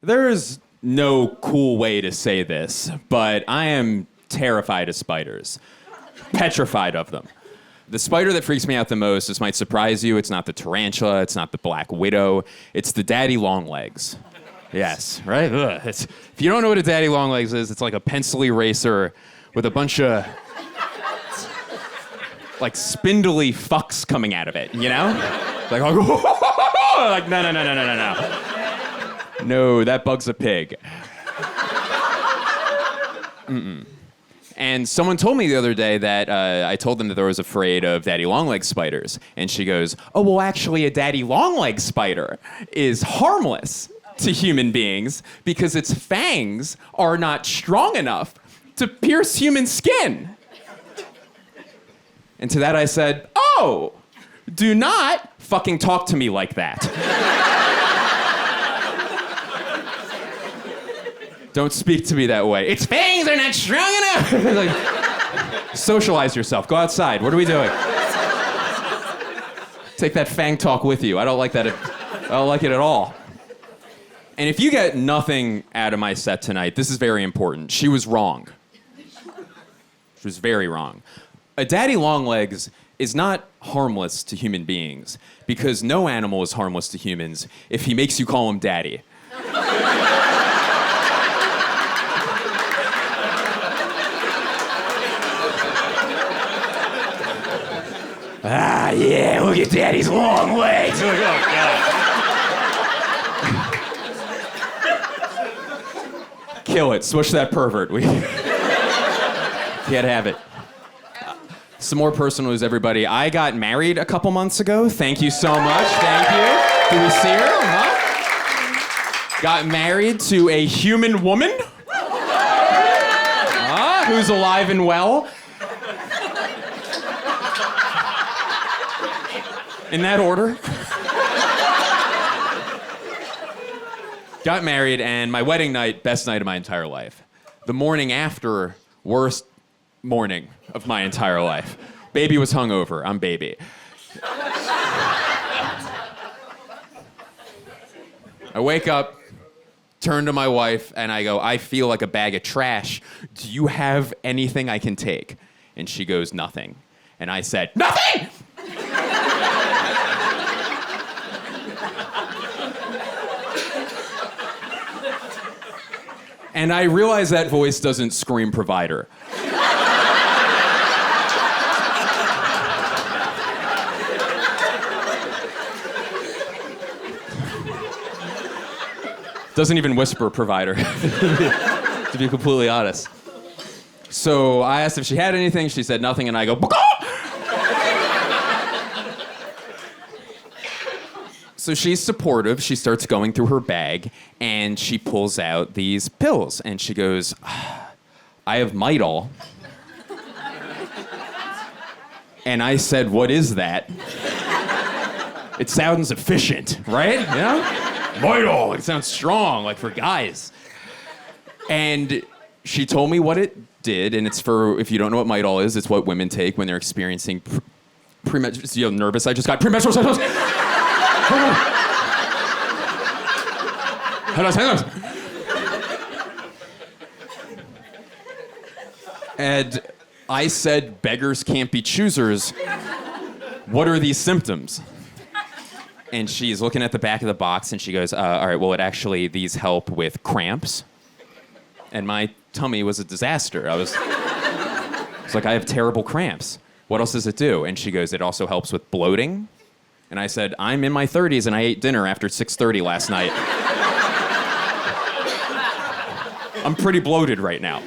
There is no cool way to say this, but I am terrified of spiders. Petrified of them. The spider that freaks me out the most, this might surprise you, it's not the tarantula, it's not the black widow, it's the daddy longlegs. Yes, right? If you don't know what a daddy longlegs is, it's like a pencil eraser with a bunch of like spindly fucks coming out of it, you know? Like, like no. No, that bug's a pig. Mm-mm. And someone told me the other day that I told them that I was afraid of daddy longlegs spiders. And she goes, oh, well, actually, a daddy longlegs spider is harmless to human beings because its fangs are not strong enough to pierce human skin. And to that I said, oh, do not fucking talk to me like that. Don't speak to me that way. Its fangs are not strong enough. Like, socialize yourself. Go outside. What are we doing? Take that fang talk with you. I don't like that. I don't like it at all. And if you get nothing out of my set tonight, this is very important. She was wrong. She was very wrong. A daddy longlegs is not harmless to human beings because no animal is harmless to humans if he makes you call him daddy. Ah, yeah, look at daddy's long legs. Oh, God. Kill it. Smush that pervert. We can't have it. Some more personal news, everybody. I got married a couple months ago. Thank you so much. Thank you. Do we see her? Huh? Got married to a human woman. Who's alive and well. In that order. Got married, and my wedding night, best night of my entire life. The morning after, worst morning of my entire life. Baby was hungover. I'm baby. I wake up, turn to my wife, and I go, I feel like a bag of trash. Do you have anything I can take? And she goes, nothing. And I said, nothing! And I realize that voice doesn't scream provider. Doesn't even whisper provider, to be completely honest. So I asked if she had anything, she said nothing, and I go, Baka! So she's supportive. She starts going through her bag, and she pulls out these pills. And she goes, I have Midol. And I said, what is that? It sounds efficient, right? You know? Midol, it sounds strong, like for guys. And she told me what it did, and it's for, if you don't know what Midol is, it's what women take when they're experiencing premenstrual, you know, nervous, I just got premenstrual symptoms. And I said, beggars can't be choosers. What are these symptoms? And she's looking at the back of the box and she goes, all right, well, these help with cramps. And my tummy was a disaster. I was like, I have terrible cramps. What else does it do? And she goes, it also helps with bloating. And I said, I'm in my 30s and I ate dinner after 6:30 last night. I'm pretty bloated right now.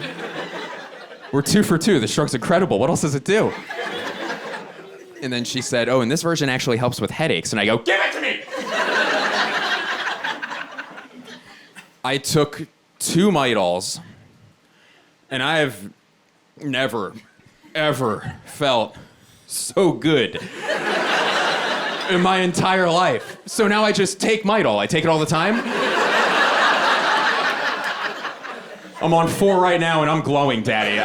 We're 2 for 2. This drug's incredible. What else does it do? And then she said, oh, and this version actually helps with headaches. And I go, give it to me! I took 2 Midols, and I have never, ever felt so good in my entire life. So now I just take Midol. I take it all the time. I'm on 4 right now, and I'm glowing, Daddy.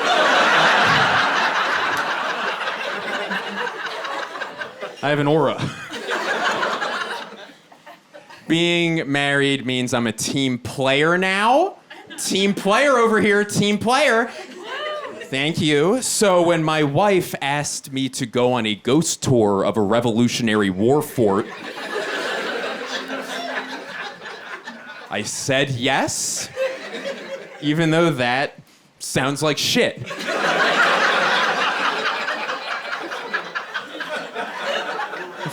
I have an aura. Being married means I'm a team player now. Team player over here, team player. Thank you. So when my wife asked me to go on a ghost tour of a Revolutionary War fort, I said yes, even though that sounds like shit.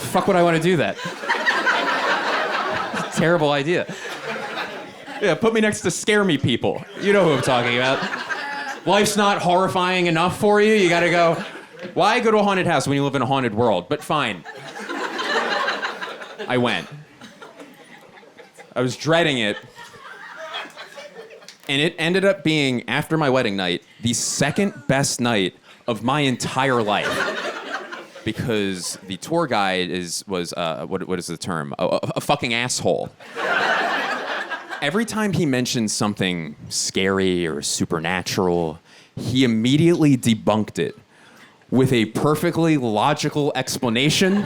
Fuck would I want to do that? It's a terrible idea. Yeah, put me next to scare me people. You know who I'm talking about. Life's not horrifying enough for you. You gotta go, why go to a haunted house when you live in a haunted world? But fine. I went. I was dreading it. And it ended up being, after my wedding night, the second best night of my entire life. Because the tour guide was what is the term? A fucking asshole. Every time he mentioned something scary or supernatural, he immediately debunked it with a perfectly logical explanation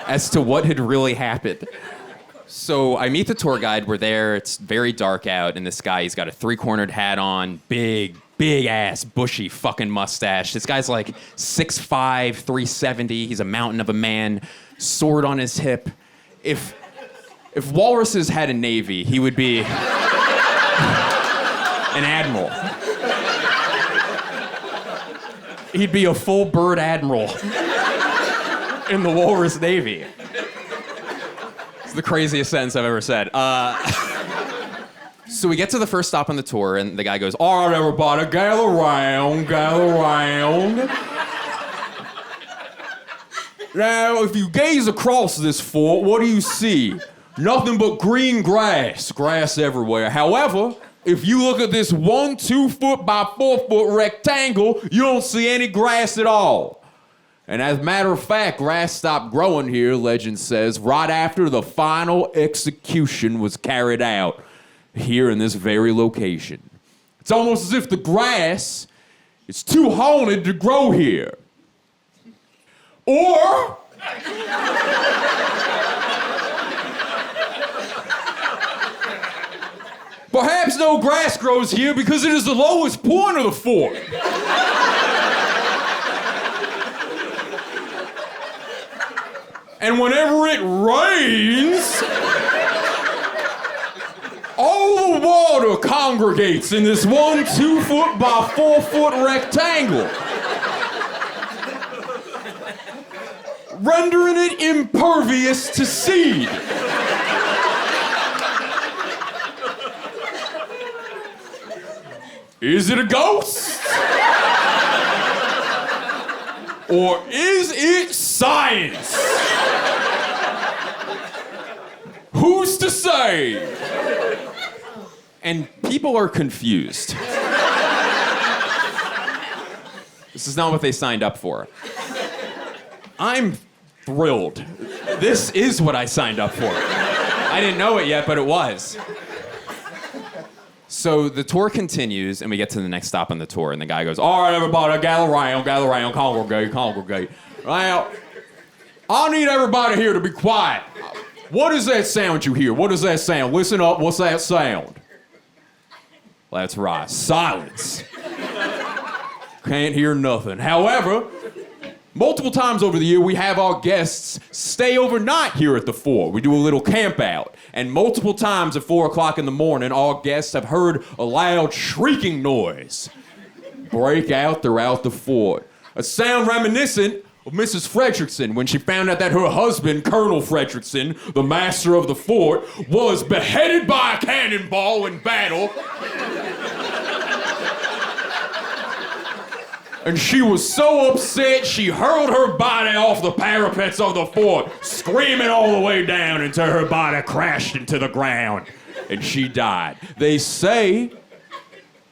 as to what had really happened. So I meet the tour guide, we're there, it's very dark out, and this guy, he's got a three-cornered hat on, big ass, bushy fucking mustache. This guy's like 6'5", 370, he's a mountain of a man, sword on his hip. If walruses had a navy, he would be an admiral. He'd be a full bird admiral in the walrus navy. It's the craziest sentence I've ever said. So we get to the first stop on the tour, and the guy goes, all right, everybody, gather around. Now, if you gaze across this fort, what do you see? Nothing but green grass everywhere. However, if you look at this 1 2-foot by 4-foot rectangle, you don't see any grass at all. And as a matter of fact, grass stopped growing here, legend says, right after the final execution was carried out here in this very location. It's almost as if the grass is too haunted to grow here. Or perhaps no grass grows here because it is the lowest point of the fort. And whenever it rains, all the water congregates in this 1 2-foot by 4-foot rectangle, rendering it impervious to seed. Is it a ghost? Or is it science? Who's to say? And people are confused. This is not what they signed up for. I'm thrilled. This is what I signed up for. I didn't know it yet, but it was. So the tour continues, and we get to the next stop on the tour, and the guy goes, all right, everybody, gather around, congregate. Now, I need everybody here to be quiet. What is that sound you hear? What is that sound? Listen up, what's that sound? That's right, silence. Can't hear nothing. However, multiple times over the year, we have our guests stay overnight here at the fort. We do a little camp out. And multiple times at 4 o'clock in the morning, our guests have heard a loud shrieking noise break out throughout the fort. A sound reminiscent of Mrs. Fredrickson when she found out that her husband, Colonel Fredrickson, the master of the fort, was beheaded by a cannonball in battle. And she was so upset, she hurled her body off the parapets of the fort, screaming all the way down until her body crashed into the ground, and she died. They say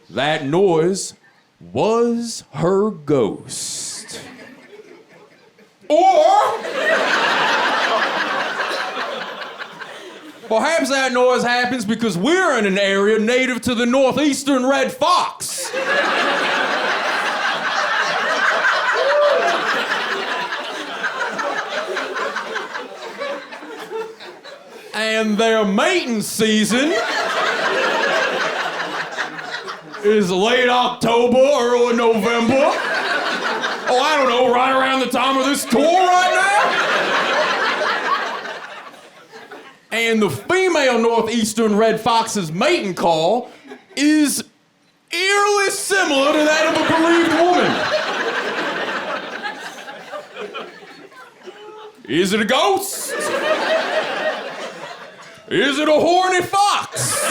that noise was her ghost. Or perhaps that noise happens because we're in an area native to the northeastern red fox. And their mating season is late October, early November. Oh, I don't know, right around the time of this tour right now. And the female northeastern red fox's mating call is eerily similar to that of a bereaved woman. Is it a ghost? Is it a horny fox?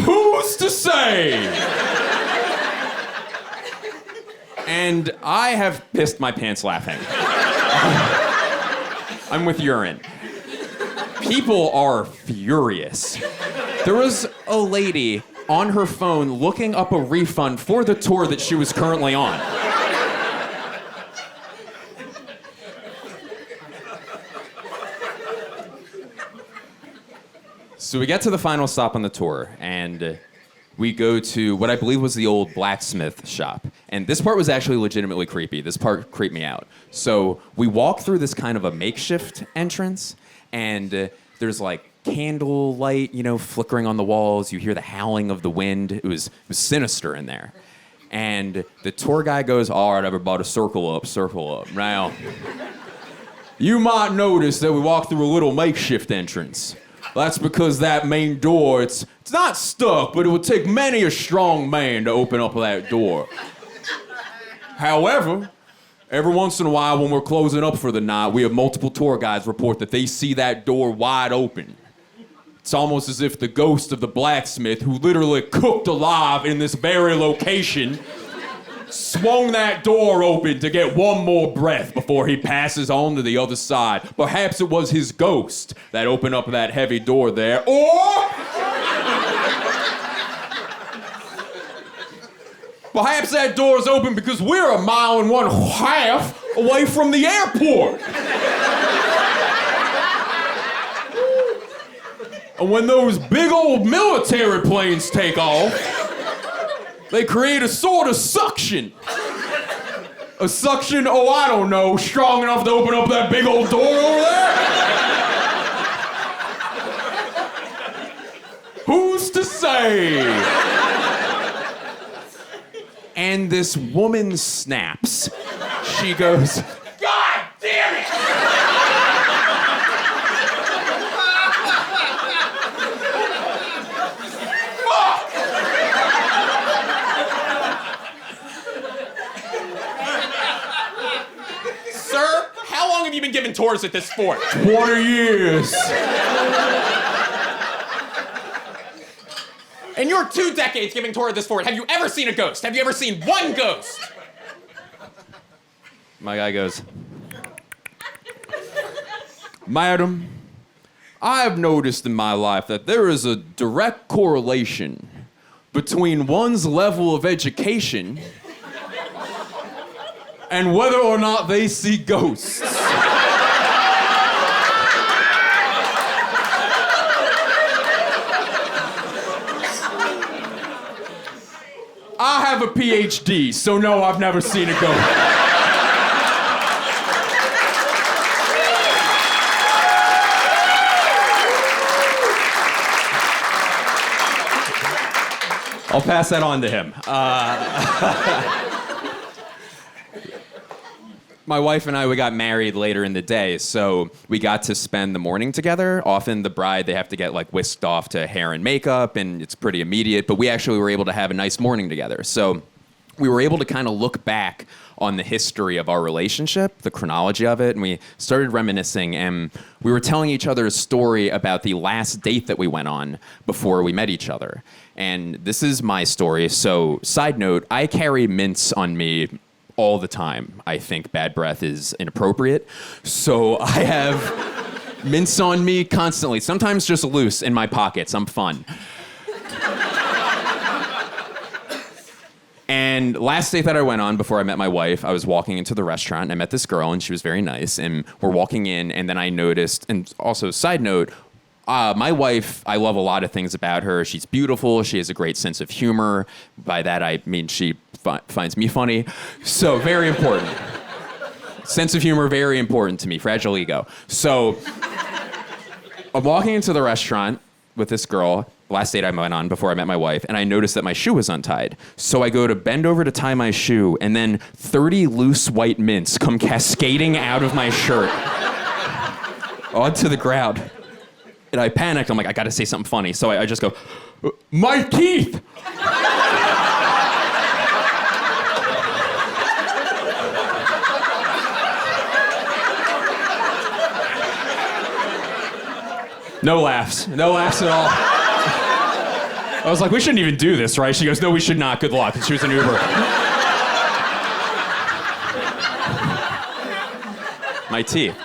Who's to say? And I have pissed my pants laughing. I'm with urine. People are furious. There was a lady on her phone looking up a refund for the tour that she was currently on. So we get to the final stop on the tour, and we go to what I believe was the old Blacksmith shop. And this part was actually legitimately creepy. This part creeped me out. So we walk through this kind of a makeshift entrance, and there's like candle light, flickering on the walls. You hear the howling of the wind. It was sinister in there. And the tour guy goes, "All right, everybody, circle up. Now, you might notice that we walk through a little makeshift entrance. That's because that main door, it's not stuck, but it would take many a strong man to open up that door. However, every once in a while when we're closing up for the night, we have multiple tour guides report that they see that door wide open. It's almost as if the ghost of the blacksmith, who literally cooked alive in this very location, swung that door open to get one more breath before he passes on to the other side. Perhaps it was his ghost that opened up that heavy door there, or perhaps that door's open because we're 1.5 miles away from the airport. And when those big old military planes take off, they create a sort of suction. A suction, I don't know, strong enough to open up that big old door over there? Who's to say? And this woman snaps. She goes, "God damn it!" Sir, how long have you been giving tours at this fort? 20 years. In your 2 decades giving tour at this fort, have you ever seen a ghost? Have you ever seen one ghost? My guy goes, "Madam, I have noticed in my life that there is a direct correlation between one's level of education and whether or not they see ghosts. I have a PhD, so no, I've never seen a ghost." I'll pass that on to him. My wife and I, we got married later in the day, so we got to spend the morning together. Often the bride, they have to get whisked off to hair and makeup, and it's pretty immediate, but we actually were able to have a nice morning together. So we were able to kind of look back on the history of our relationship, the chronology of it, and we started reminiscing, and we were telling each other a story about the last date that we went on before we met each other. And this is my story. So, side note, I carry mints on me all the time. I think bad breath is inappropriate. So I have mints on me constantly, sometimes just loose in my pockets. I'm fun. And last date that I went on before I met my wife, I was walking into the restaurant and I met this girl and she was very nice. And we're walking in and then I noticed, and also side note, my wife, I love a lot of things about her. She's beautiful. She has a great sense of humor. By that, I mean she finds me funny. So very important. Sense of humor, very important to me. Fragile ego. So I'm walking into the restaurant with this girl, last date I went on before I met my wife, and I noticed that my shoe was untied. So I go to bend over to tie my shoe, and then 30 loose white mints come cascading out of my shirt onto the ground. And I panicked. I'm like, I gotta say something funny. So I just go, my teeth! No laughs. No laughs at all. I was like, we shouldn't even do this, right? She goes, no, we should not. Good luck. And she was an Uber. My teeth.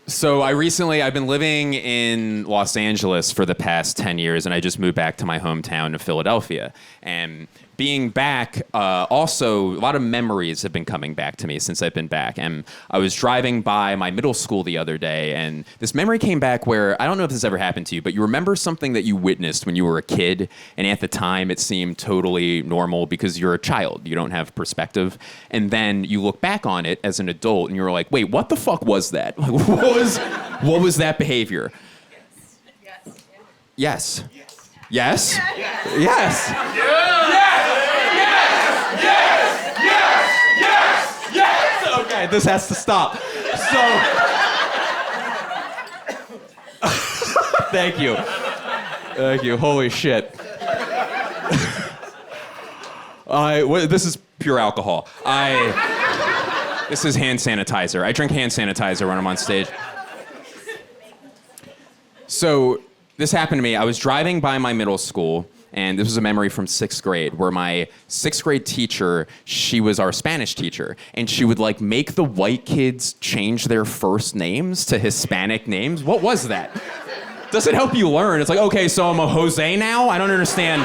So I've been living in Los Angeles for the past 10 years, and I just moved back to my hometown of Philadelphia. And being back, also, a lot of memories have been coming back to me since I've been back. And I was driving by my middle school the other day, and this memory came back where, I don't know if this ever happened to you, but you remember something that you witnessed when you were a kid, and at the time it seemed totally normal because you're a child, you don't have perspective, and then you look back on it as an adult, and you're like, wait, what the fuck was that? Like, what was that behavior? Yes. Yes? Yes? Yes! Yes! Okay, this has to stop. So, thank you. Thank you. Holy shit. This is pure alcohol. This is hand sanitizer. I drink hand sanitizer when I'm on stage. So, this happened to me. I was driving by my middle school, and this was a memory from 6th grade, where my 6th grade teacher, she was our Spanish teacher, and she would like make the white kids change their first names to Hispanic names. What was that? Does it help you learn? It's like, okay, so I'm a Jose now? I don't understand.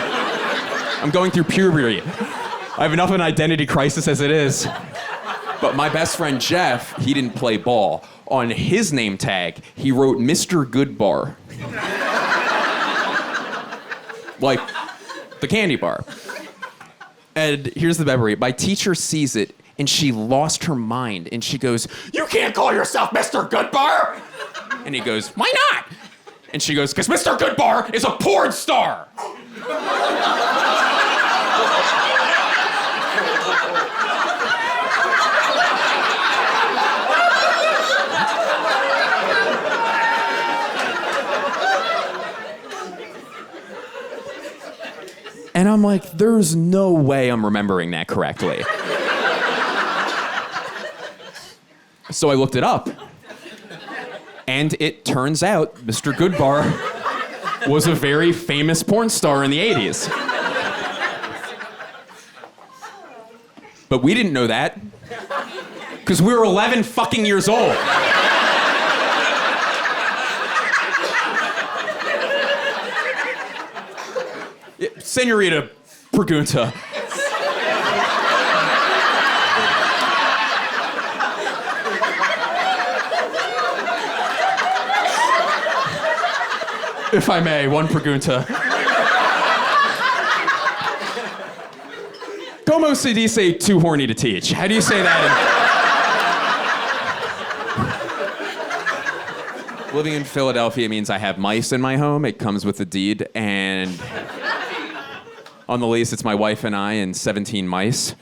I'm going through puberty. I have enough of an identity crisis as it is. But my best friend Jeff, he didn't play ball. On his name tag, he wrote Mr. Goodbar. Like the candy bar. And here's the memory. My teacher sees it, and she lost her mind. And she goes, you can't call yourself Mr. Goodbar! And he goes, why not? And she goes, because Mr. Goodbar is a porn star! And I'm like, there's no way I'm remembering that correctly. So I looked it up. And it turns out Mr. Goodbar was a very famous porn star in the 80s. But we didn't know that. Because we were 11 fucking years old. Senorita Pregunta. If I may, one pregunta. Como se dice too horny to teach? How do you say that? Living in Philadelphia means I have mice in my home. It comes with the deed, and on the lease, it's my wife and I and 17 mice.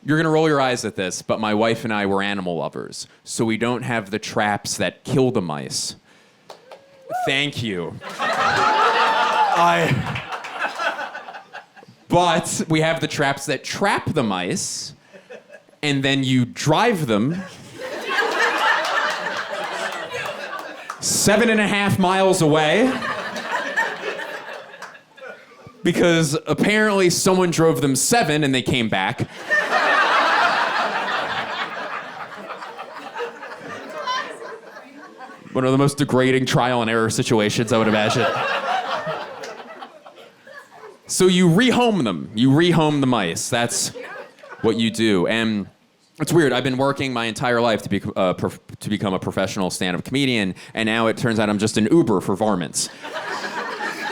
You're gonna roll your eyes at this, but my wife and I were animal lovers, so we don't have the traps that kill the mice. Thank you. But we have the traps that trap the mice, and then you drive them 7.5 miles away. Because apparently someone drove them 7 and they came back. One of the most degrading trial and error situations, I would imagine. So you rehome them. You rehome the mice. That's what you do. And it's weird. I've been working my entire life to become a professional stand-up comedian, and now it turns out I'm just an Uber for varmints.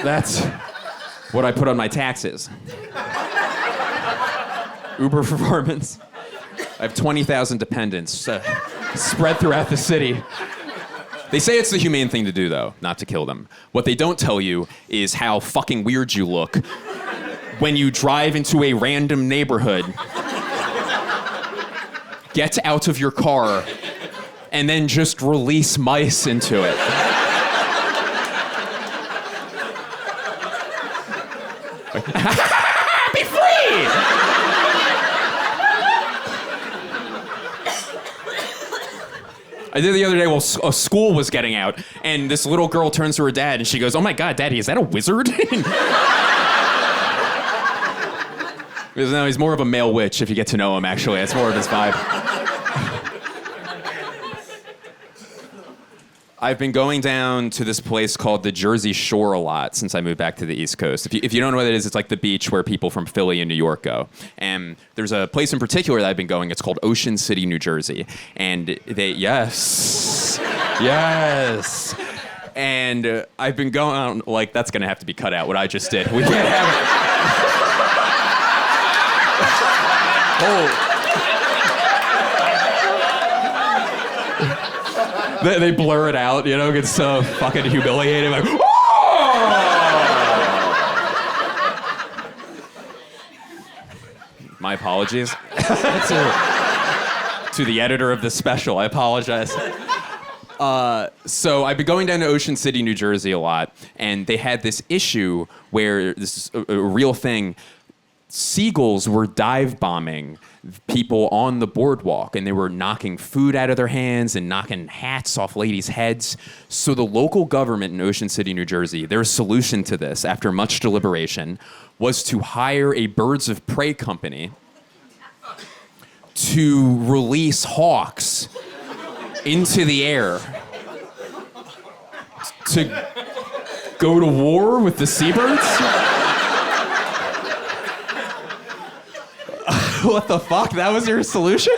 That's what I put on my taxes. Uber performance. I have 20,000 dependents spread throughout the city. They say it's the humane thing to do, though, not to kill them. What they don't tell you is how fucking weird you look when you drive into a random neighborhood, get out of your car, and then just release mice into it. Be free! I did the other day while a school was getting out, and this little girl turns to her dad, and she goes, "Oh my God, Daddy, is that a wizard?" Because no, he's more of a male witch if you get to know him, actually. That's more of his vibe. I've been going down to this place called the Jersey Shore a lot since I moved back to the East Coast. If you don't know what it is, it's like the beach where people from Philly and New York go. And there's a place in particular that I've been going. It's called Ocean City, New Jersey. And yes. And I've been going, like, that's going to have to be cut out, what I just did. We can't have it. Oh. They blur it out, you know, it's so fucking humiliating. Like, oh! My apologies to the editor of this special. I apologize. So I've been going down to Ocean City, New Jersey a lot, and they had this issue where this is a real thing. Seagulls were dive bombing people on the boardwalk, and they were knocking food out of their hands and knocking hats off ladies' heads. So the local government in Ocean City, New Jersey, their solution to this, after much deliberation, was to hire a birds of prey company to release hawks into the air to go to war with the seabirds? What the fuck? That was your solution?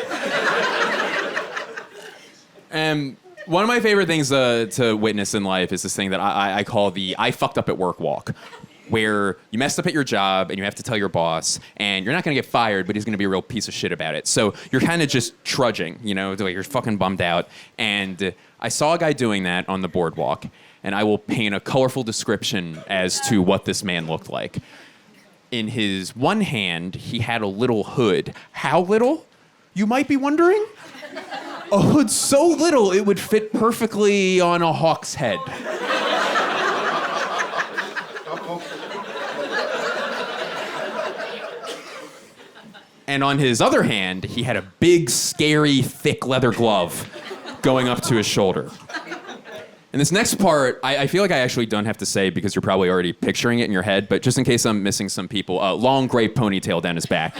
And one of my favorite things to witness in life is this thing that I call the I fucked up at work walk, where you messed up at your job and you have to tell your boss, and you're not going to get fired, but he's going to be a real piece of shit about it. So you're kind of just trudging, you know, like you're fucking bummed out. And I saw a guy doing that on the boardwalk, and I will paint a colorful description as to what this man looked like. In his one hand, he had a little hood. How little? You might be wondering? A hood so little it would fit perfectly on a hawk's head. And on his other hand, he had a big, scary, thick leather glove going up to his shoulder. And this next part, I feel like I actually don't have to say because you're probably already picturing it in your head, but just in case I'm missing some people, long gray ponytail down his back.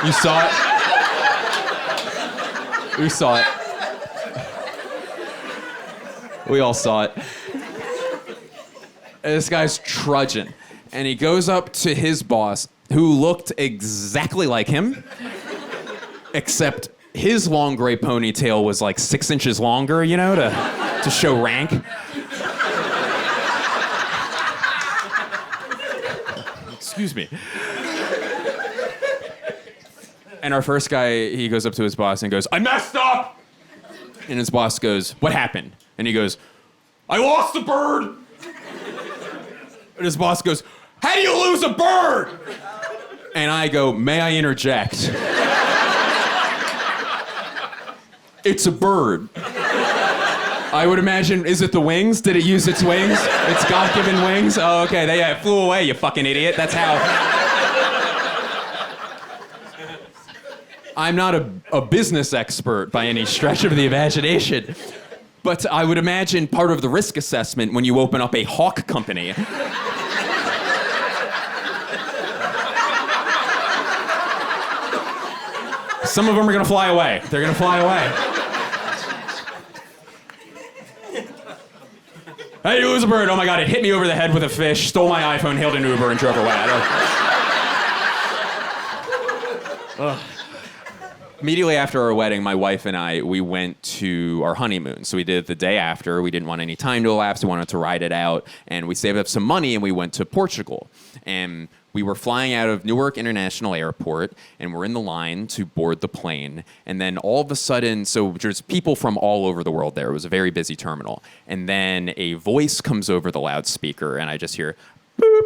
You saw it? We saw it. We all saw it. And this guy's trudging, and he goes up to his boss, who looked exactly like him, except his long gray ponytail was like 6 inches longer, you know, to show rank. Excuse me. And our first guy, he goes up to his boss and goes, "I messed up!" And his boss goes, "What happened?" And he goes, "I lost the bird!" And his boss goes, "How do you lose a bird?" And I go, "May I interject?" It's a bird. I would imagine, is it the wings? Did it use its wings? Its God-given wings? Oh, okay, they flew away, you fucking idiot. That's how. I'm not a business expert by any stretch of the imagination, but I would imagine part of the risk assessment when you open up a hawk company some of them are gonna fly away. They're gonna fly away. Hey, you lose a bird. Oh my God, it hit me over the head with a fish, stole my iPhone, hailed an Uber, and drove away. Immediately after our wedding, my wife and I, we went to our honeymoon. So we did it the day after. We didn't want any time to elapse. We wanted to ride it out. And we saved up some money and we went to Portugal. And we were flying out of Newark International Airport and we're in the line to board the plane. And then all of a sudden, so there's people from all over the world there. It was a very busy terminal. And then a voice comes over the loudspeaker and I just hear, boop.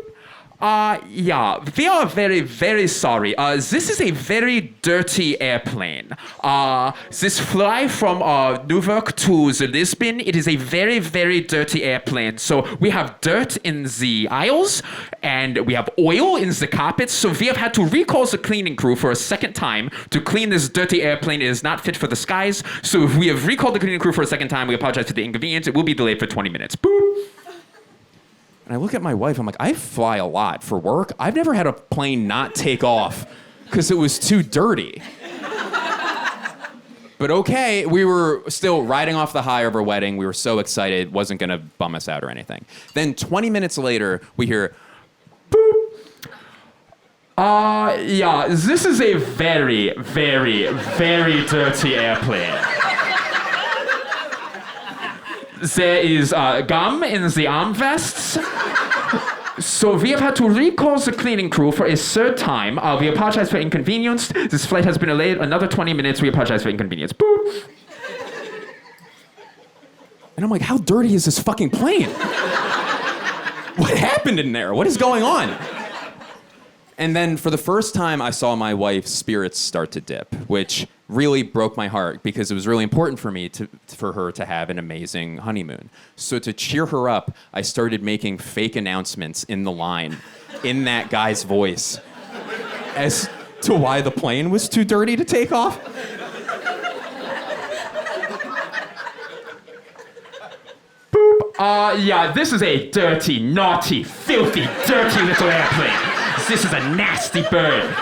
Yeah, we are very, very sorry. This is a very dirty airplane. This fly from Newark to the Lisbon, it is a very, very dirty airplane. So we have dirt in the aisles, and we have oil in the carpets, so we have had to recall the cleaning crew for a second time to clean this dirty airplane. It is not fit for the skies, so we have recalled the cleaning crew for a second time. We apologize for the inconvenience. It will be delayed for 20 minutes. Boop. And I look at my wife, I'm like, I fly a lot for work. I've never had a plane not take off because it was too dirty. But okay, we were still riding off the high of our wedding. We were so excited, it wasn't gonna bum us out or anything. Then 20 minutes later, we hear, boop. Yeah, this is a very, very, very dirty airplane. There is gum in the armrests. So we have had to recall the cleaning crew for a third time. We apologize for inconvenience. This flight has been delayed another 20 minutes. We apologize for inconvenience. Boop. And I'm like, how dirty is this fucking plane? What happened in there? What is going on? And then for the first time, I saw my wife's spirits start to dip, which really broke my heart because it was really important for me for her to have an amazing honeymoon. So to cheer her up, I started making fake announcements in the line in that guy's voice as to why the plane was too dirty to take off. Boop. Yeah, this is a dirty, naughty, filthy, dirty little airplane. This is a nasty bird.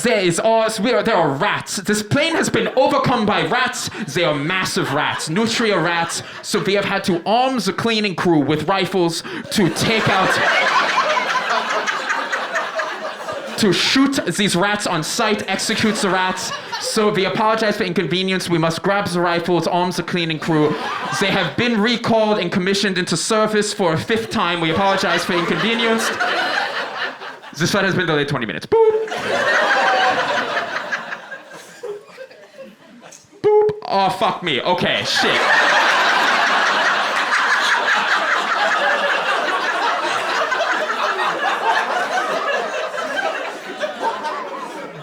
There are rats. This plane has been overcome by rats. They are massive rats, nutria rats. So we have had to arm the cleaning crew with rifles to take out, to shoot these rats on sight, execute the rats. So we apologize for inconvenience. We must grab the rifles, arm the cleaning crew. They have been recalled and commissioned into service for a fifth time. We apologize for inconvenience. This flight has been delayed 20 minutes. Boop. Boop. Oh, fuck me. Okay, shit.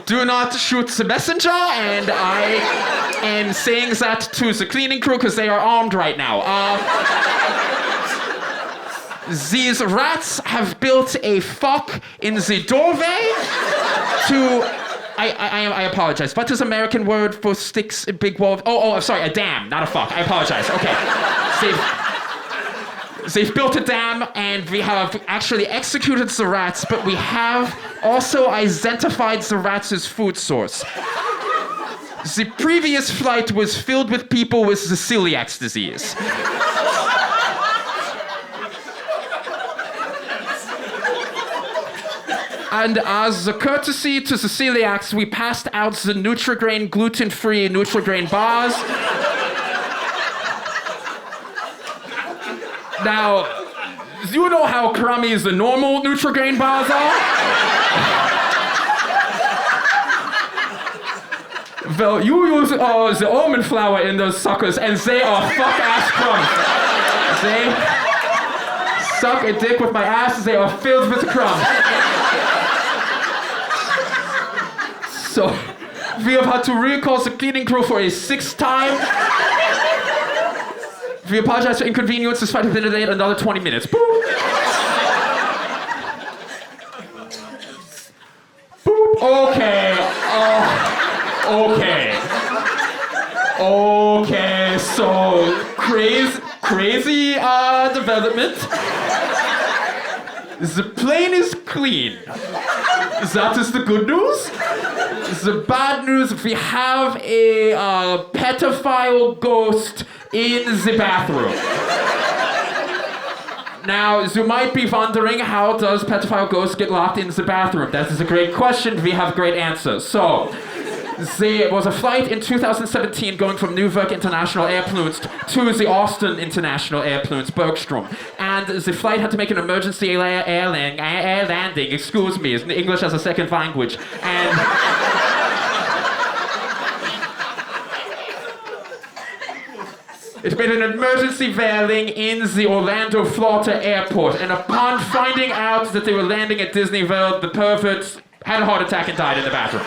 Do not shoot the messenger, and I am saying that to the cleaning crew because they are armed right now. These rats have built a fuck in the doorway to... I apologize. What is the American word for sticks in big wall? I'm sorry, a dam, not a fuck. I apologize. Okay. They've built a dam, and we have actually executed the rats, but we have also identified the rats as food source. The previous flight was filled with people with the celiac disease. And as a courtesy to the celiacs, we passed out the Nutrigrain gluten-free Nutrigrain bars. Now, you know how crummy the normal Nutrigrain bars are? Well, you use the almond flour in those suckers, and they are fuck-ass crumbs. They suck a dick with my ass, they are filled with crumbs. So, we have had to recall the cleaning crew for a sixth time. We apologize for inconvenience. This flight has been delayed another 20 minutes. Boop. Boop. Okay. Okay. So crazy development. The plane is clean. That is the good news. The bad news: we have a pedophile ghost in the bathroom. Now, you might be wondering, how does pedophile ghosts get locked in the bathroom? That is a great question. We have great answers. So, there was a flight in 2017 going from Newark International Airport to the Austin International Airport, Bergstrom. And the flight had to make an emergency air landing, excuse me, it's English as a second language. And it made an emergency landing in the Orlando, Florida airport. And upon finding out that they were landing at Disney World, the perverts had a heart attack and died in the bathroom.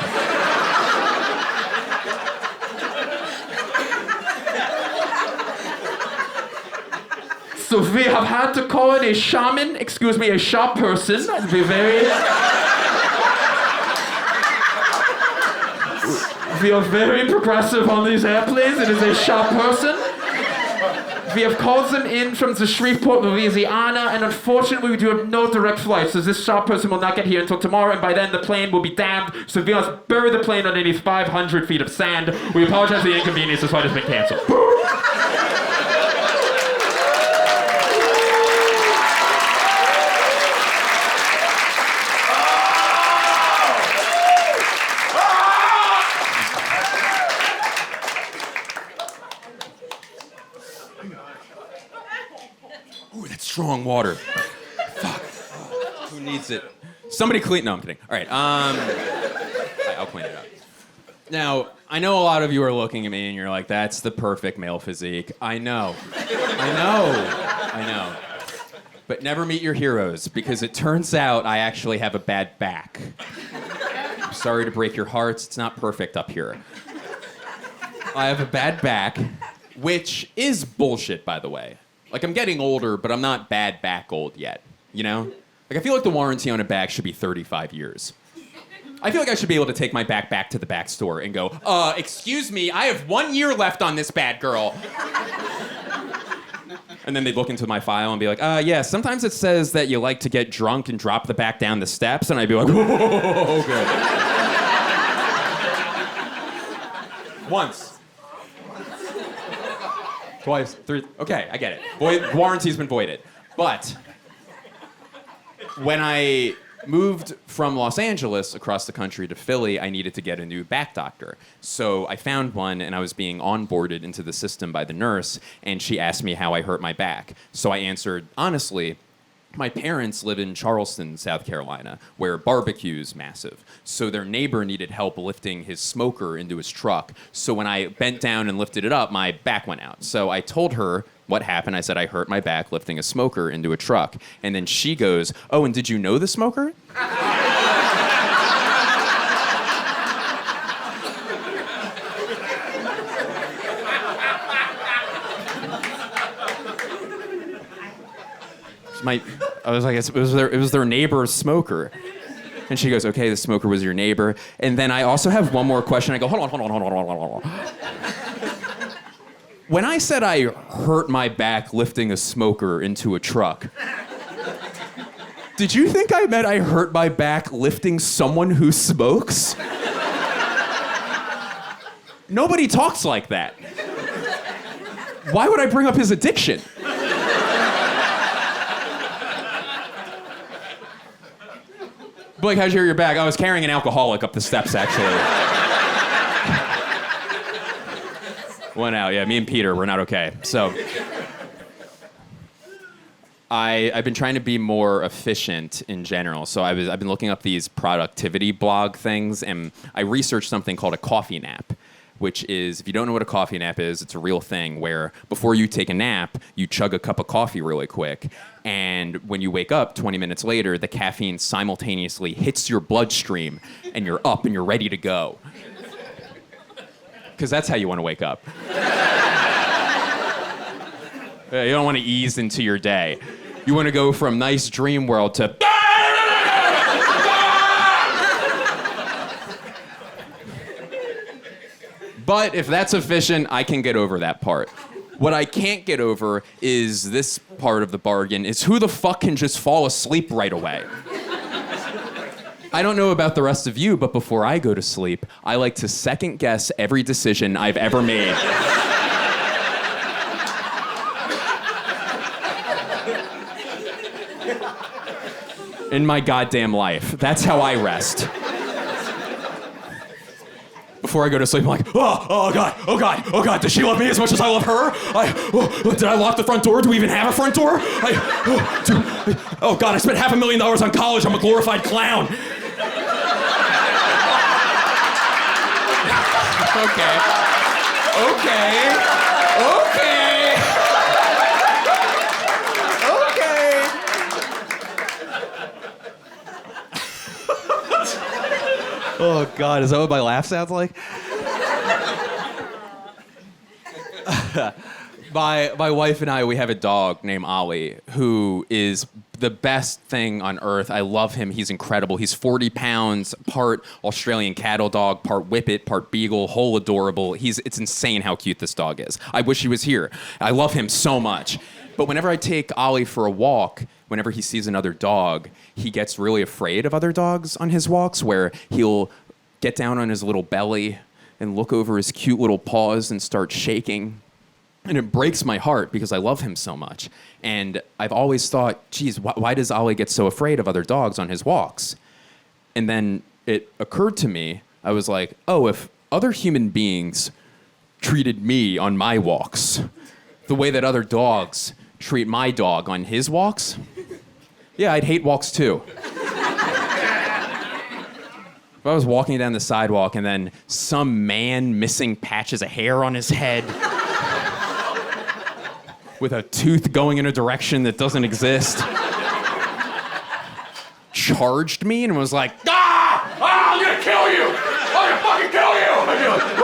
So we have had to call in a shaman, a shop person. Be very... We are very progressive on these airplanes. It is a shop person. We have called them in from the Shreveport, Louisiana, and unfortunately we do have no direct flight, so this shop person will not get here until tomorrow, and by then the plane will be damned, so we must bury the plane underneath 500 feet of sand. We apologize for the inconvenience, this flight has been canceled. Strong water. Fuck. Who needs it? Somebody clean. No, I'm kidding. All right. I'll clean it up. Now, I know a lot of you are looking at me and you're like, "That's the perfect male physique." I know. But never meet your heroes, because it turns out I actually have a bad back. I'm sorry to break your hearts. It's not perfect up here. I have a bad back, which is bullshit, by the way. Like, I'm getting older, but I'm not bad back old yet, you know? Like, I feel like the warranty on a back should be 35 years. I feel like I should be able to take my back back to the back store and go, excuse me, I have 1 year left on this bad girl. And then they'd look into my file and be like, yeah, sometimes it says that you like to get drunk and drop the back down the steps. And I'd be like, whoa, okay. Once. Twice, three. Okay, I get it. Warranty's been voided. But when I moved from Los Angeles across the country to Philly, I needed to get a new back doctor. So I found one, and I was being onboarded into the system by the nurse, and she asked me how I hurt my back. So I answered, honestly, my parents live in Charleston, South Carolina, where barbecue's massive. So their neighbor needed help lifting his smoker into his truck. So when I bent down and lifted it up, my back went out. So I told her what happened. I said, I hurt my back lifting a smoker into a truck. And then she goes, oh, and did you know the smoker? I was like, it was their neighbor's smoker. And she goes, okay, the smoker was your neighbor. And then I also have one more question. I go, hold on. When I said I hurt my back lifting a smoker into a truck, did you think I meant I hurt my back lifting someone who smokes? Nobody talks like that. Why would I bring up his addiction? Blake, how'd you hurt your back? I was carrying an alcoholic up the steps, actually. Went out, yeah. Me and Peter, we're not okay. So, I've been trying to be more efficient in general. So I've been looking up these productivity blog things, and I researched something called a coffee nap, which is, if you don't know what a coffee nap is, it's a real thing where before you take a nap, you chug a cup of coffee really quick. And when you wake up 20 minutes later, the caffeine simultaneously hits your bloodstream and you're up and you're ready to go. Because that's how you want to wake up. You don't want to ease into your day. You want to go from nice dream world to... But if that's efficient, I can get over that part. What I can't get over is this part of the bargain, is who the fuck can just fall asleep right away? I don't know about the rest of you, but before I go to sleep, I like to second guess every decision I've ever made. in my goddamn life. That's how I rest. Before I go to sleep, I'm like, oh God, does she love me as much as I love her? Did I lock the front door? Do we even have a front door? Oh God, I spent $500,000 on college. I'm a glorified clown. Okay. Oh God, is that what my laugh sounds like? My wife and I, we have a dog named Ollie who is the best thing on earth. I love him. He's incredible. He's 40 pounds, part Australian cattle dog, part whippet, part beagle, whole adorable. It's insane how cute this dog is. I wish he was here. I love him so much. But whenever I take Ollie for a walk, whenever he sees another dog, he gets really afraid of other dogs on his walks, where he'll get down on his little belly and look over his cute little paws and start shaking. And it breaks my heart because I love him so much. And I've always thought, geez, why does Ollie get so afraid of other dogs on his walks? And then it occurred to me, I was like, oh, if other human beings treated me on my walks the way that other dogs treat my dog on his walks, yeah, I'd hate walks too. If I was walking down the sidewalk and then some man missing patches of hair on his head with a tooth going in a direction that doesn't exist charged me and was like, I'm gonna kill you! I'm gonna fucking kill you! I'd be like,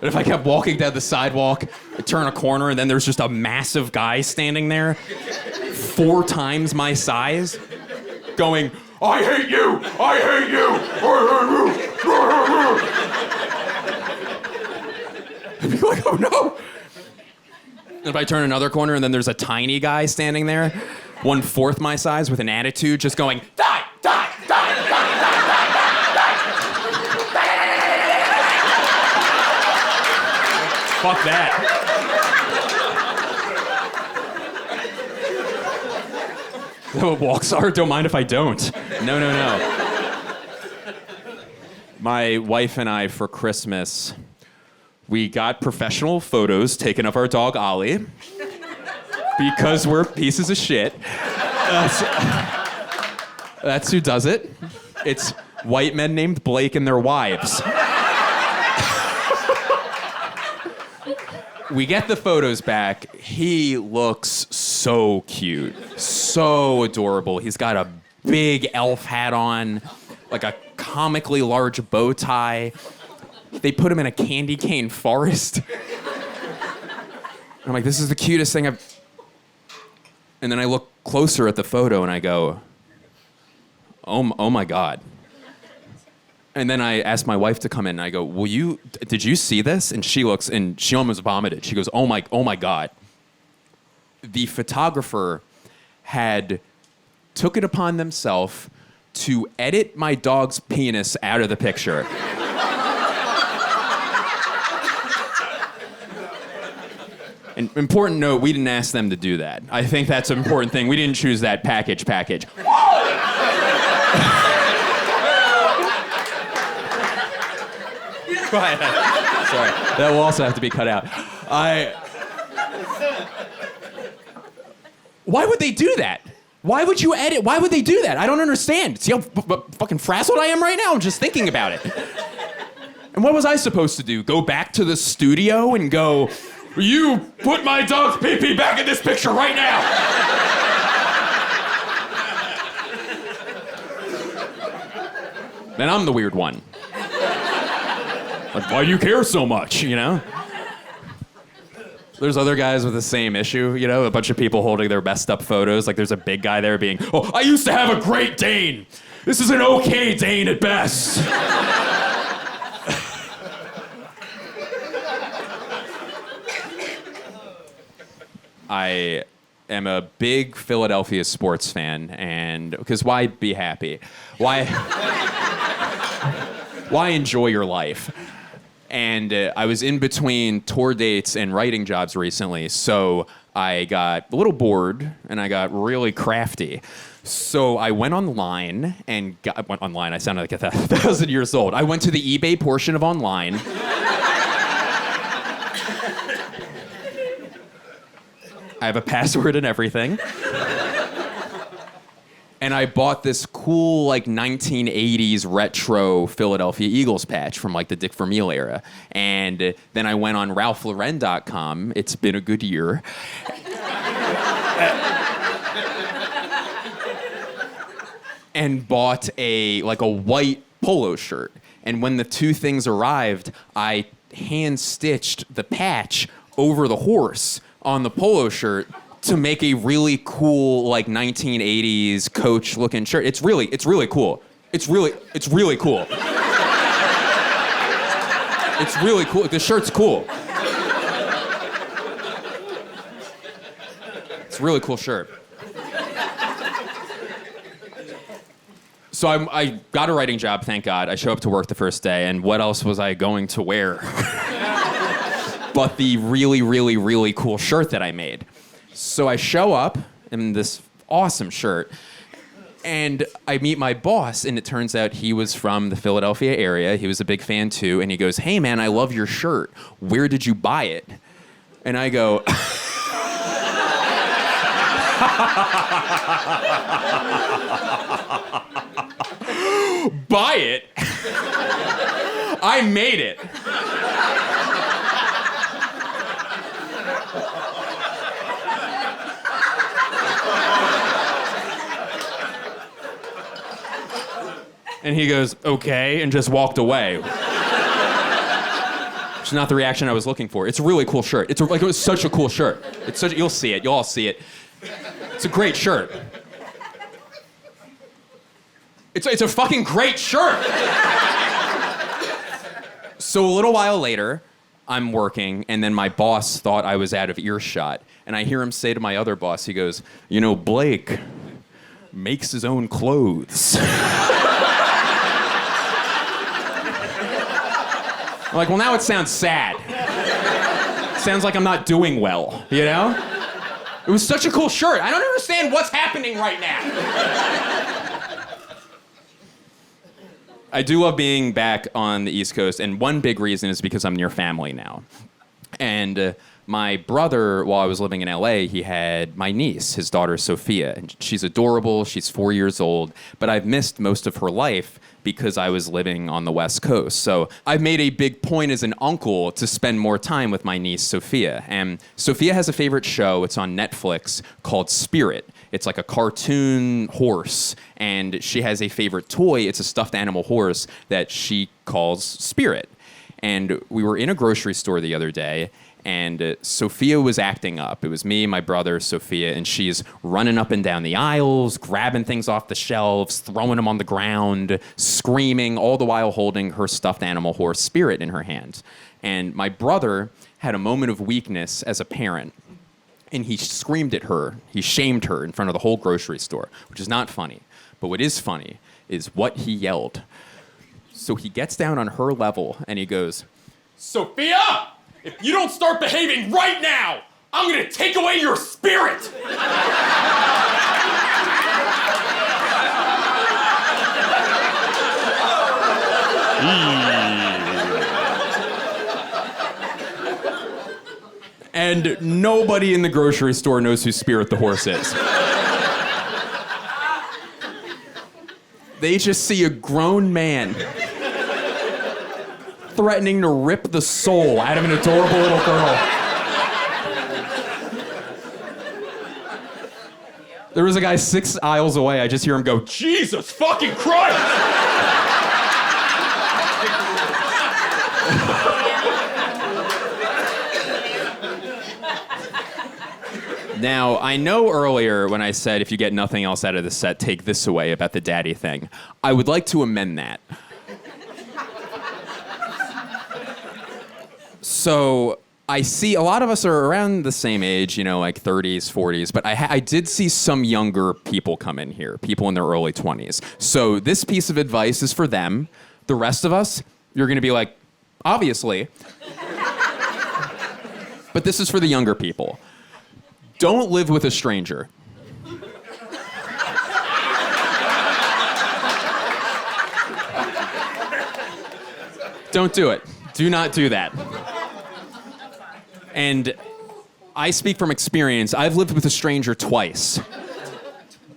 But if I kept walking down the sidewalk, I'd turn a corner, and then there's just a massive guy standing there, 4 times my size, going, I hate you! I hate you! I hate you! I'd be like, oh no! And if I turn another corner, and then there's a tiny guy standing there, 1/4 my size, with an attitude, just going, die! Die! Die! Die! Die! Die! Fuck that. Is that what walks are? Don't mind if I don't. No. My wife and I, for Christmas, we got professional photos taken of our dog, Ollie, because we're pieces of shit. That's who does it. It's white men named Blake and their wives. We get the photos back. He looks so cute, so adorable. He's got a big elf hat on, like a comically large bow tie. They put him in a candy cane forest. I'm like, this is the cutest thing I've... And then I look closer at the photo and I go, oh my God. And then I asked my wife to come in and I go, did you see this? And she looks and she almost vomited. She goes, oh my God. The photographer had took it upon themselves to edit my dog's penis out of the picture. An important note, we didn't ask them to do that. I think that's an important thing. We didn't choose that package. Sorry, that will also have to be cut out. Why would they do that? Why would you edit? Why would they do that? I don't understand. See how fucking frazzled I am right now? I'm just thinking about it. And what was I supposed to do? Go back to the studio and go, you put my dog's pee-pee back in this picture right now! Then I'm the weird one. Like, why do you care so much, you know? There's other guys with the same issue, you know? A bunch of people holding their messed up photos. Like, there's a big guy there being, oh, I used to have a Great Dane. This is an okay Dane at best. I am a big Philadelphia sports fan, and because why be happy? Why enjoy your life? And I was in between tour dates and writing jobs recently, so I got a little bored and I got really crafty. So I went online and went online. I sounded like 1,000 years old. I went to the eBay portion of online. I have a password and everything. And I bought this cool, like, 1980s retro Philadelphia Eagles patch from, like, the Dick Vermeil era. And then I went on RalphLauren.com. It's been a good year. And bought a white polo shirt. And when the two things arrived, I hand-stitched the patch over the horse on the polo shirt to make a really cool, like, 1980s Coach-looking shirt. It's really cool. It's really cool. It's really cool. The shirt's cool. It's a really cool shirt. So I got a writing job, thank God. I show up to work the first day, and what else was I going to wear but the really, really, really cool shirt that I made? So I show up in this awesome shirt, and I meet my boss, and it turns out he was from the Philadelphia area. He was a big fan, too, and he goes, "Hey, man, I love your shirt. Where did you buy it?" And I go... Buy it? I made it. And he goes, "Okay," and just walked away. Which is not the reaction I was looking for. It's a really cool shirt. It was such a cool shirt. You'll see it. You'll all see it. It's a great shirt. It's a fucking great shirt. So a little while later, I'm working, and then my boss thought I was out of earshot. And I hear him say to my other boss, he goes, "You know, Blake makes his own clothes." I'm like, well, now it sounds sad. It sounds like I'm not doing well, you know? It was such a cool shirt. I don't understand what's happening right now. I do love being back on the East Coast, and one big reason is because I'm near family now. And my brother, while I was living in LA, he had my niece, his daughter Sophia, and she's adorable, she's 4 years old, but I've missed most of her life because I was living on the West Coast. So I've made a big point as an uncle to spend more time with my niece, Sophia. And Sophia has a favorite show, it's on Netflix, called Spirit. It's like a cartoon horse, and she has a favorite toy. It's a stuffed animal horse that she calls Spirit. And we were in a grocery store the other day, and Sophia was acting up. It was me, my brother, Sophia, and she's running up and down the aisles, grabbing things off the shelves, throwing them on the ground, screaming, all the while holding her stuffed animal horse Spirit in her hand. And my brother had a moment of weakness as a parent, and he screamed at her. He shamed her in front of the whole grocery store, which is not funny. But what is funny is what he yelled. So he gets down on her level, and he goes, "Sophia! If you don't start behaving right now, I'm gonna take away your spirit!" And nobody in the grocery store knows who Spirit the horse is. They just see a grown man threatening to rip the soul out of an adorable little girl. There was a guy 6 aisles away. I just hear him go, "Jesus fucking Christ!" Now, I know earlier when I said if you get nothing else out of the set, take this away about the daddy thing. I would like to amend that. So I see a lot of us are around the same age, you know, like 30s, 40s, but I did see some younger people come in here, people in their early 20s. So this piece of advice is for them. The rest of us, you're going to be like, obviously. But this is for the younger people. Don't live with a stranger. Don't do it. Do not do that. And I speak from experience. I've lived with a stranger twice.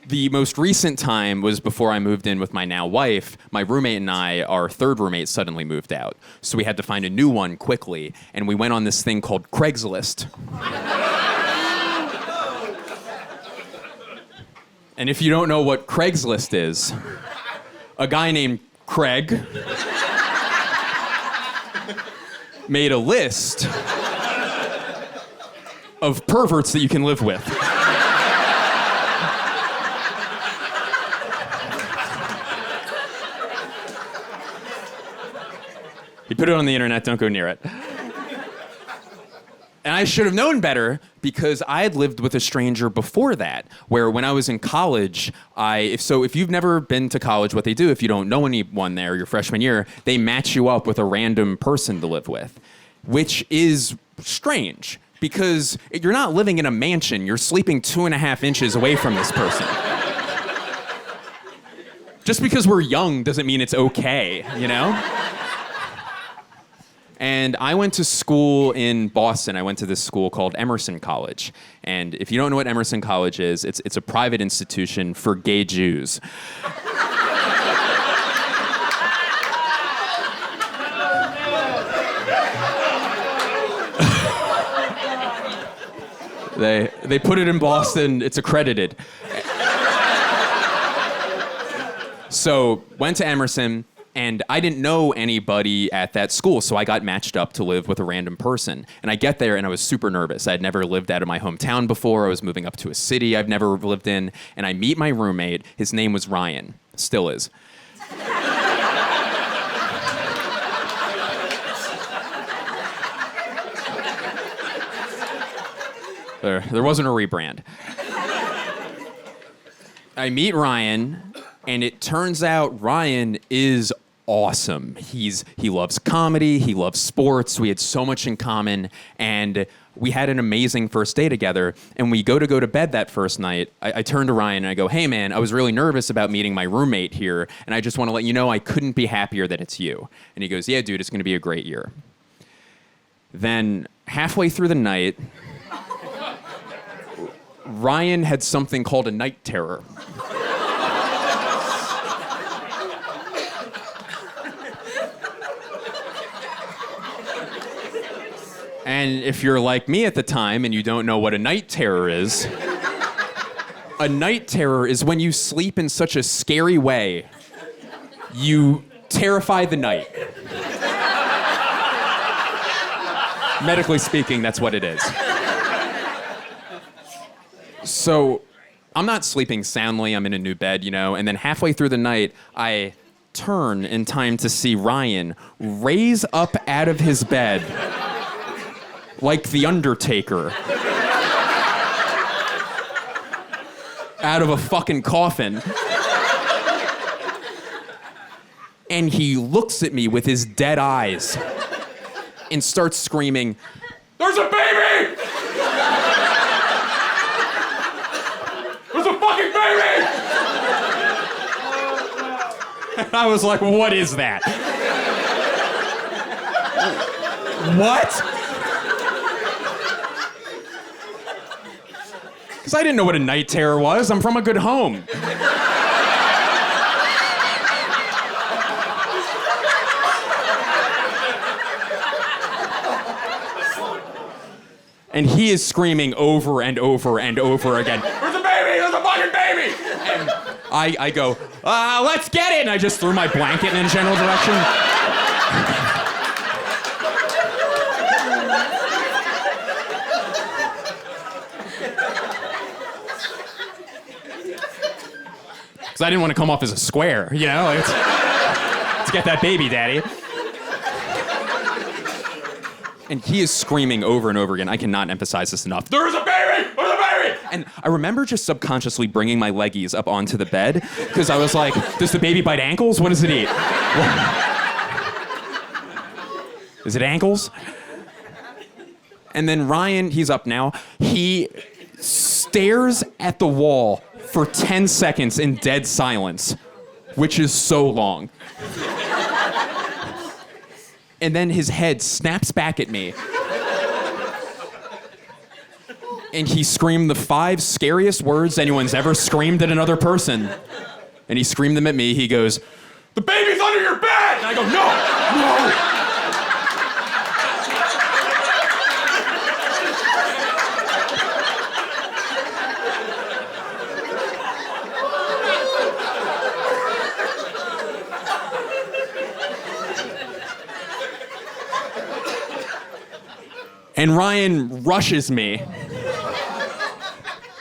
The most recent time was before I moved in with my now wife. My roommate and I, our third roommate, suddenly moved out. So we had to find a new one quickly, and we went on this thing called Craigslist. And if you don't know what Craigslist is, a guy named Craig made a list of perverts that you can live with. He put it on the internet, don't go near it. And I should have known better because I had lived with a stranger before that, where when I was in college, if you've never been to college, what they do, if you don't know anyone there your freshman year, they match you up with a random person to live with, which is strange because you're not living in a mansion, you're sleeping 2.5 inches away from this person. Just because we're young doesn't mean it's okay, you know? And I went to school in Boston. I went to this school called Emerson College. And if you don't know what Emerson College is, it's a private institution for gay Jews. They put it in Boston. It's accredited. So went to Emerson. And I didn't know anybody at that school, so I got matched up to live with a random person. And I get there, and I was super nervous. I had never lived out of my hometown before. I was moving up to a city I've never lived in. And I meet my roommate. His name was Ryan. Still is. There wasn't a rebrand. I meet Ryan, and it turns out Ryan is awesome. He loves comedy, he loves sports, we had so much in common, and we had an amazing first day together. And we go to bed that first night. I turn to Ryan and I go, hey man, I was really nervous about meeting my roommate here, and I just want to let you know I couldn't be happier that it's you. And he goes, yeah dude, it's going to be a great year. Then halfway through the night, Ryan had something called a night terror. And if you're like me at the time and you don't know what a night terror is when you sleep in such a scary way, you terrify the night. Medically speaking, that's what it is. So I'm not sleeping soundly, I'm in a new bed, you know, and then halfway through the night, I turn in time to see Ryan raise up out of his bed like the Undertaker out of a fucking coffin. And he looks at me with his dead eyes and starts screaming, "There's a baby! There's a fucking baby!" And I was like, what is that? What? Because I didn't know what a night terror was. I'm from a good home. And he is screaming over and over and over again, "There's a baby! There's a fucking baby!" And I go, let's get it! And I just threw my blanket in a general direction. Because I didn't want to come off as a square, you know? Like, let's get that baby, daddy. And he is screaming over and over again. I cannot emphasize this enough. "There's a baby! There's a baby!" And I remember just subconsciously bringing my leggies up onto the bed because I was like, does the baby bite ankles? What does it eat? Is it ankles? And then Ryan, he's up now. He stares at the wall for 10 seconds in dead silence, which is so long. And then his head snaps back at me. And he screamed the 5 scariest words anyone's ever screamed at another person. And he screamed them at me. He goes, "The baby's under your bed!" And I go, "No, no!" And Ryan rushes me,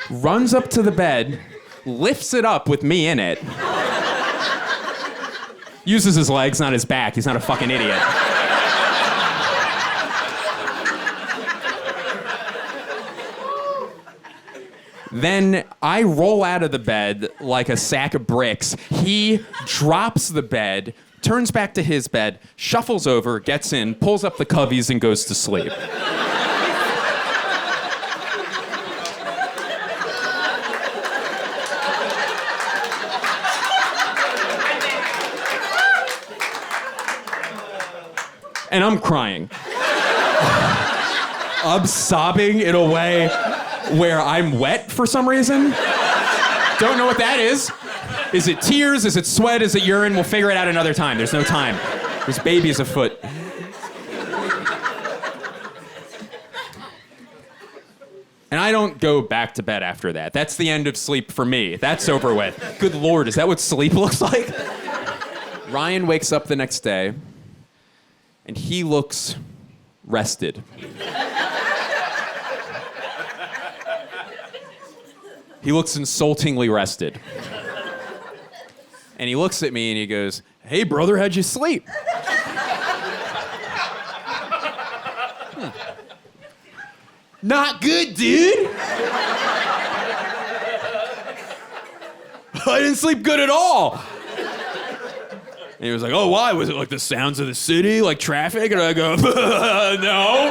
runs up to the bed, lifts it up with me in it, uses his legs, not his back. He's not a fucking idiot. Then I roll out of the bed like a sack of bricks. He drops the bed, turns back to his bed, shuffles over, gets in, pulls up the coveys, and goes to sleep. And I'm crying. I'm sobbing in a way where I'm wet for some reason. Don't know what that is. Is it tears? Is it sweat? Is it urine? We'll figure it out another time. There's no time. This baby is afoot. And I don't go back to bed after that. That's the end of sleep for me. That's over with. Good Lord, is that what sleep looks like? Ryan wakes up the next day, and he looks rested. He looks insultingly rested. And he looks at me and he goes, "Hey, brother, how'd you sleep?" "Not good, dude. I didn't sleep good at all." And he was like, "Oh, why? Was it like the sounds of the city, like traffic?" And I go, "No."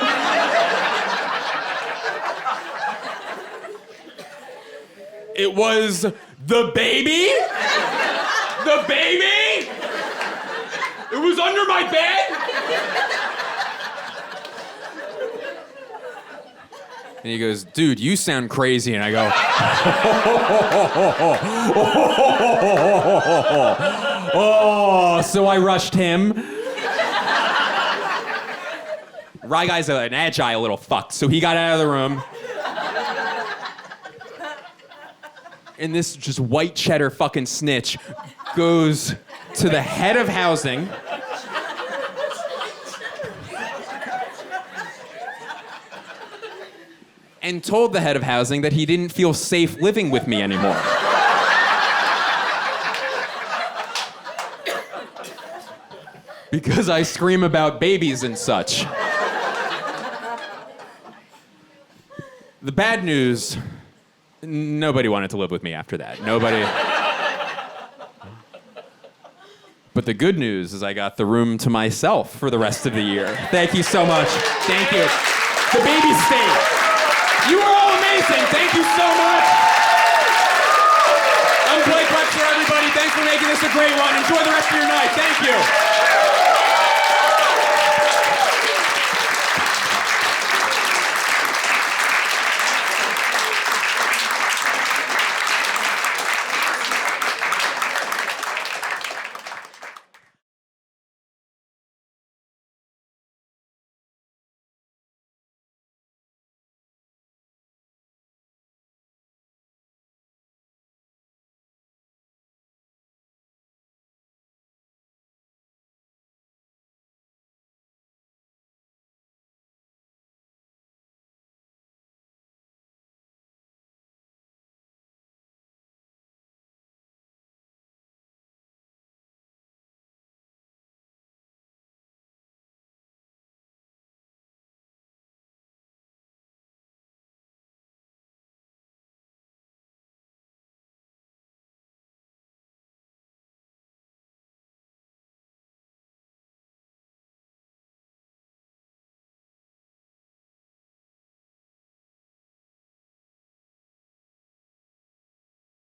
It was the baby? The baby? It was under my bed? And he goes, "Dude, you sound crazy." And I go, "Oh." So I rushed him. Rye guy's an agile little fuck, so he got out of the room. And this just white cheddar fucking snitch goes to the head of housing. And told the head of housing that he didn't feel safe living with me anymore. Because I scream about babies and such. The bad news, nobody wanted to live with me after that. Nobody. But the good news is I got the room to myself for the rest of the year. Thank you so much. Thank you. The baby stayed. You are all amazing. Thank you so much. I'm Blake Wexler, everybody. Thanks for making this a great one. Enjoy the rest of your night. Thank you.